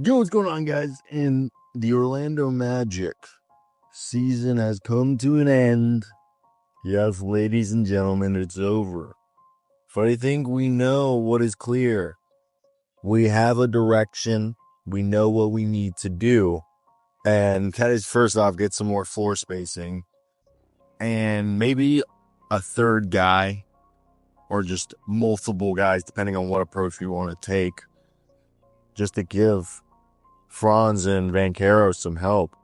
Yo, what's going on, guys? And the Orlando Magic season has come to an end. Yes, ladies and gentlemen, it's over. But I think we know what is clear. We have a direction. We know what we need to do. And that is, first off, get some more floor spacing. And maybe a third guy, or just multiple guys, depending on what approach we want to take, just to give Franz and Banchero some help.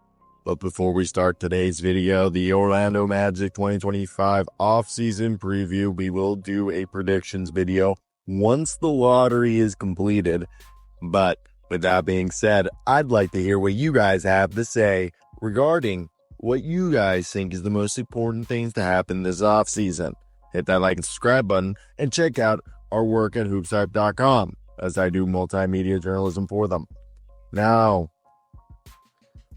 But before we start today's video, the Orlando Magic 2025 offseason preview, we will do a predictions video once the lottery is completed. But with that being said, I'd like to hear what you guys have to say regarding what you guys think is the most important things to happen this offseason. Hit that like and subscribe button and check out our work at hoopshype.com, as I do multimedia journalism for them. Now,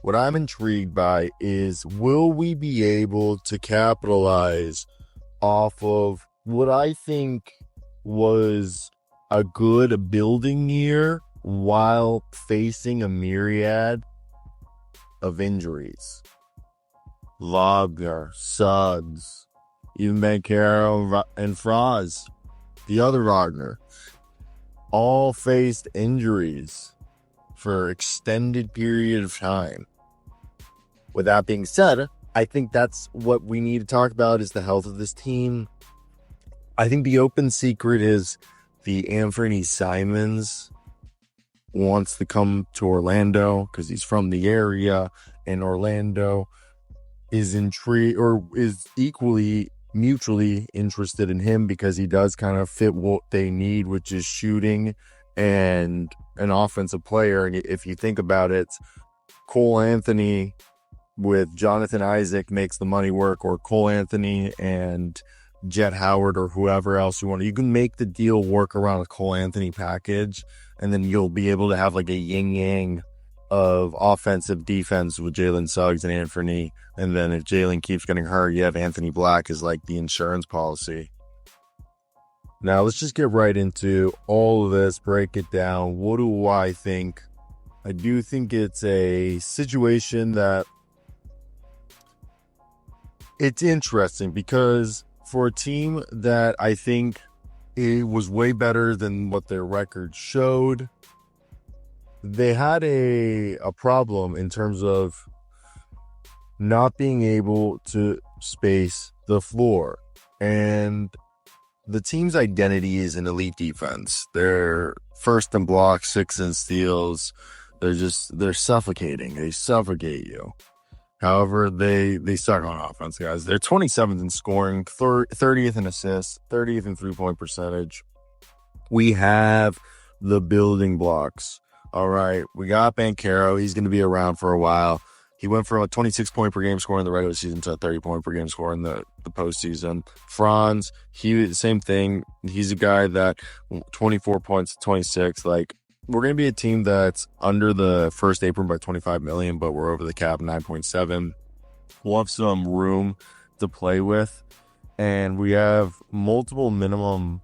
what I'm intrigued by is, will we be able to capitalize off of what I think was a good building year while facing a myriad of injuries? Wagner, Suggs, even Banchero and Franz, the other Wagner, all faced injuries for extended period of time. With that being said, I think that's what we need to talk about, is the health of this team. I think the open secret is the Anthony Simons wants to come to Orlando because he's from the area, and Orlando is intrigued, or is equally mutually interested in him, because he does kind of fit what they need, which is shooting and an offensive player. And if you think about it, Cole Anthony with Jonathan Isaac makes the money work, or Cole Anthony and Jet Howard, or whoever else you want. You can make the deal work around a Cole Anthony package, and then you'll be able to have like a yin-yang of offensive defense with Jalen Suggs and Anthony. And then if Jalen keeps getting hurt, you have Anthony Black as like the insurance policy. Now, let's just get right into all of this, break it down. What do I think? I do think it's a situation that it's interesting, because for a team that I think it was way better than what their record showed, they had a problem in terms of not being able to space the floor. And the team's identity is an elite defense. They're first in blocks, sixth in steals. They're suffocating. They suffocate you. However, they suck on offense, guys. They're 27th in scoring, 30th in assists, 30th in three-point percentage. We have the building blocks. All right, we got Banchero. He's going to be around for a while. He went from a 26-point per game score in the regular season to a 30-point per game score in the postseason. Franz, same thing. He's a guy that 24 points, 26. Like, we're going to be a team that's under the first apron by $25 million, but we're over the cap 9.7. We'll have some room to play with, and we have multiple minimum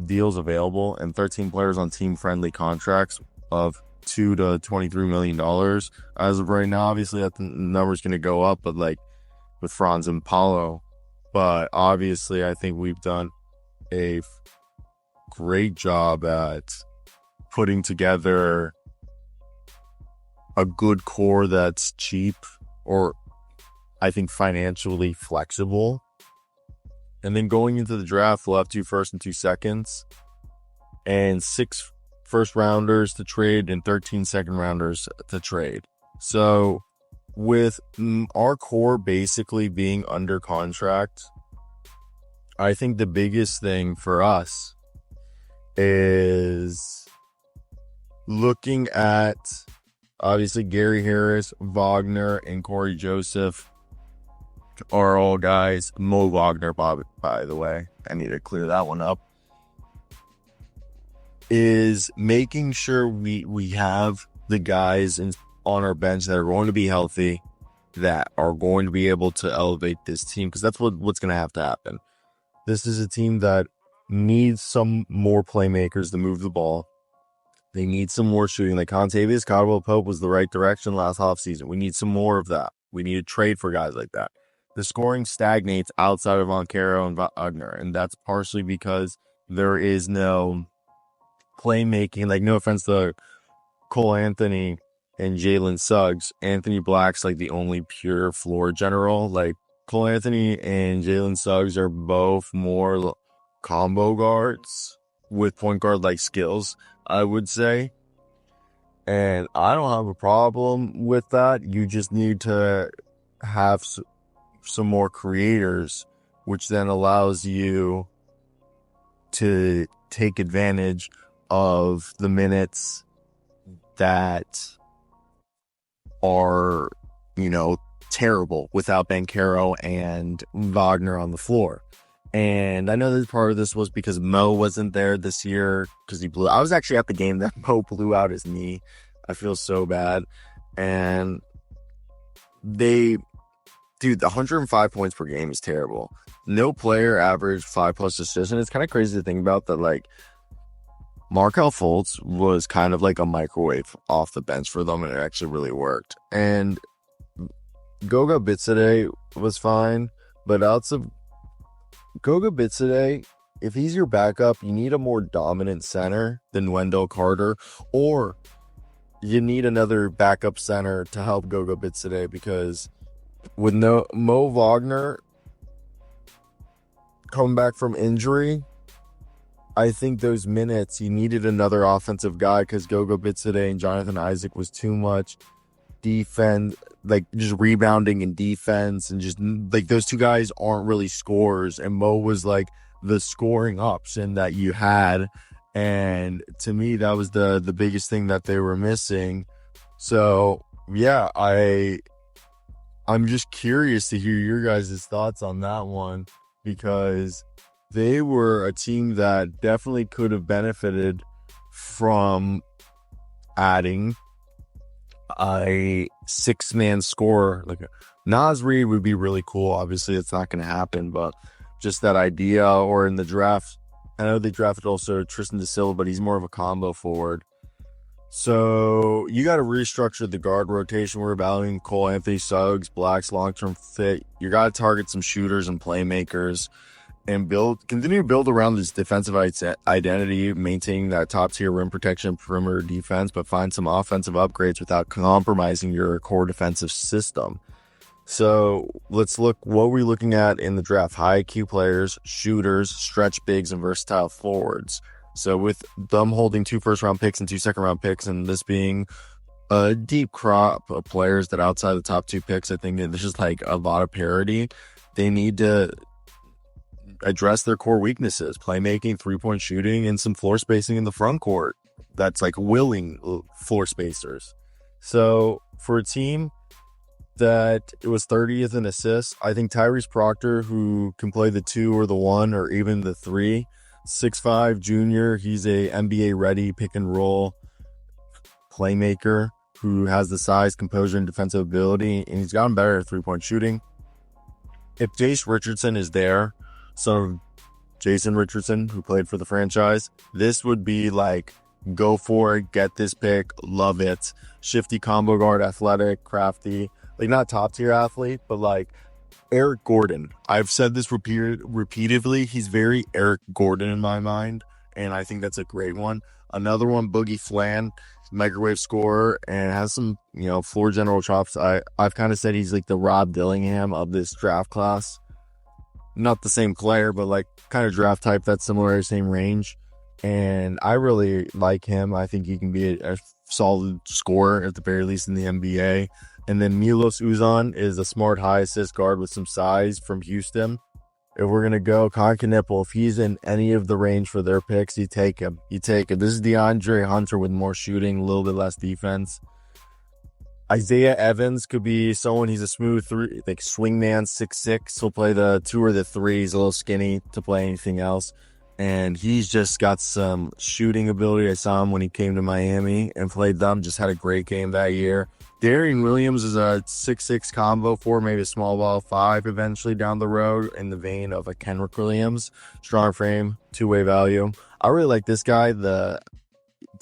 deals available and 13 players on team-friendly contracts of $2 to $23 million as of right now. Obviously, that number is going to go up, but like with Franz and Paolo. But obviously, I think we've done a great job at putting together a good core that's cheap, or I think financially flexible. And then going into the draft, we'll have 2 first and 2 seconds, and 6 first rounders to trade and 13 second rounders to trade. So with our core basically being under contract, I think the biggest thing for us is looking at, obviously, Gary Harris, Wagner, and Corey Joseph are all guys. Mo Wagner, by the way, I need to clear that one up. Is making sure we have the guys on our bench that are going to be healthy, that are going to be able to elevate this team, because that's what's going to have to happen. This is a team that needs some more playmakers to move the ball. They need some more shooting. Like Contavious Caldwell-Pope was the right direction last offseason. We need some more of that. We need to trade for guys like that. The scoring stagnates outside of Banchero and Wagner, and that's partially because there is no playmaking. Like, no offense to Cole Anthony and Jalen Suggs. Anthony Black's like the only pure floor general. Like, Cole Anthony and Jalen Suggs are both more combo guards with point guard like skills, I would say. And I don't have a problem with that. You just need to have some more creators, which then allows you to take advantage of the minutes that are, terrible without Banchero and Wagner on the floor. And I know that part of this was because Mo wasn't there this year because I was actually at the game that Mo blew out his knee. I feel so bad. And the 105 points per game is terrible. No player averaged 5+ assists. And it's kind of crazy to think about that, like, Markelle Fultz was kind of like a microwave off the bench for them, and it actually really worked. And Goga Bitadze was fine, but outside of Goga Bitadze, if he's your backup, you need a more dominant center than Wendell Carter, or you need another backup center to help Goga Bitadze, because with Mo Wagner coming back from injury, I think those minutes, you needed another offensive guy because Goga Bitadze and Jonathan Isaac was too much defense, like just rebounding and defense, and just like those two guys aren't really scorers, and Mo was like the scoring option that you had, and to me that was the biggest thing that they were missing. So yeah, I'm just curious to hear your guys' thoughts on that one, because they were a team that definitely could have benefited from adding a 6-man scorer. Like Naz Reid would be really cool. Obviously, it's not going to happen, but just that idea. Or in the draft, I know they drafted also Tristan Da Silva, but he's more of a combo forward. So you got to restructure the guard rotation. We're valuing Cole Anthony, Suggs, Black's long-term fit. You got to target some shooters and playmakers, and continue to build around this defensive identity, maintaining that top-tier rim protection, perimeter defense, but find some offensive upgrades without compromising your core defensive system. So let's look, what we're looking at in the draft: high IQ players, shooters, stretch bigs, and versatile forwards. So with them holding 2 first-round picks and 2 second-round picks, and this being a deep crop of players that outside the top 2 picks, I think that this is like a lot of parity. They need to address their core weaknesses: playmaking, 3-point shooting, and some floor spacing in the front court. That's like willing floor spacers. So for a team that it was 30th in assists, I think Tyrese Proctor, who can play the 2 or the 1 or even the 3, 6'5" junior, he's a NBA ready pick and roll playmaker who has the size, composure, and defensive ability, and he's gotten better at 3-point shooting. If Jace Richardson is there, son of Jason Richardson, who played for the franchise, this would be like, go for it, get this pick, love it. Shifty combo guard, athletic, crafty, like not top tier athlete, but like Eric Gordon. I've said this repeatedly. He's very Eric Gordon in my mind, and I think that's a great one. Another one, Boogie Flan, microwave scorer, and has some, floor general chops. I've kind of said he's like the Rob Dillingham of this draft class. Not the same player, but like kind of draft type that's similar, same range. And I really like him. I think he can be a solid scorer at the very least in the NBA. And then Milos Uzan is a smart high assist guard with some size from Houston. If we're going to go Kon Knueppel, if he's in any of the range for their picks, you take him. This is DeAndre Hunter with more shooting, a little bit less defense. Isaiah Evans could be someone, he's a smooth like swingman, 6'6". He'll play the 2 or the 3. He's a little skinny to play anything else. And he's just got some shooting ability. I saw him when he came to Miami and played them. Just had a great game that year. Darian Williams is a 6'6" combo 4, maybe a small ball 5 eventually down the road, in the vein of a Kenrick Williams. Strong frame, 2-way value. I really like this guy. The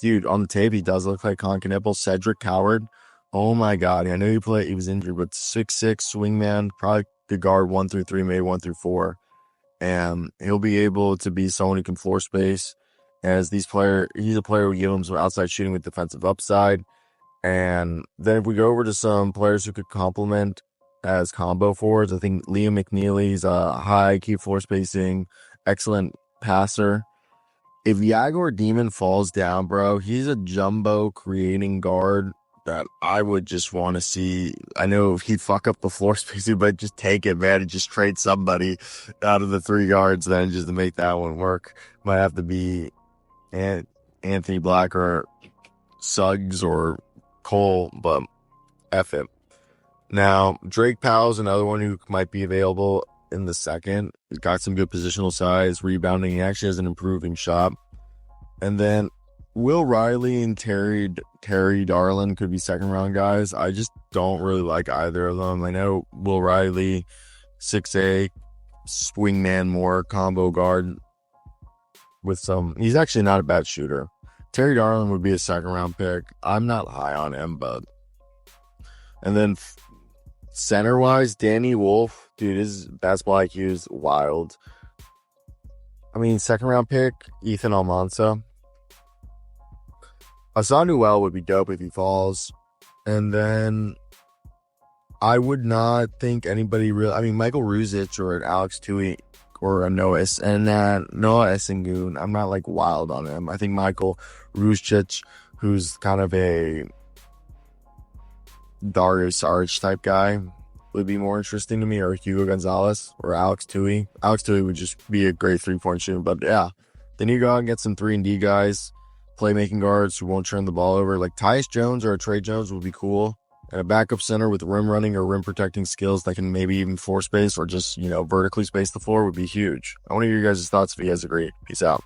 dude, on the tape, he does look like Kon Knueppel. Cedric Coward. Oh my God. I know he was injured, but 6'6" swingman, probably could guard 1 through 3, maybe 1 through 4. And he'll be able to be someone who can floor space. He's a player who gives him some outside shooting with defensive upside. And then if we go over to some players who could complement as combo forwards, I think Liam McNeely's a high key floor spacing, excellent passer. If Yagor Demon falls down, bro, he's a jumbo creating guard that I would just want to see. I know he'd fuck up the floor spacing, but just take it, man, and just trade somebody out of the 3 guards then just to make that one work. Might have to be Anthony Black or Suggs or Cole, but F it. Now, Drake Powell's another one who might be available in the second. He's got some good positional size, rebounding. He actually has an improving shot. And then Will Riley and Terry Darlin could be second round guys. I just don't really like either of them. I know Will Riley, 6'8", swingman more, combo guard with some. He's actually not a bad shooter. Terry Darlin would be a second round pick. I'm not high on him, but. And then center wise, Danny Wolf, dude, his basketball IQ is wild. I mean, second round pick, Ethan Almanza. Kon Knueppel would be dope if he falls. And then I would not think anybody real. I mean, Michael Ruzic or an Alex Tui or a Noah Essengoon. I'm not like wild on him. I think Michael Ruzic, who's kind of a Darius Arch type guy, would be more interesting to me, or Hugo Gonzalez or Alex Tui. Alex Tui would just be a great 3-point shooter. But yeah, then you go out and get some 3-and-D guys, playmaking guards who won't turn the ball over. Like Tyus Jones or Trey Jones would be cool. And a backup center with rim running or rim protecting skills that can maybe even floor space or just, vertically space the floor would be huge. I want to hear your guys' thoughts if you guys agree. Peace out.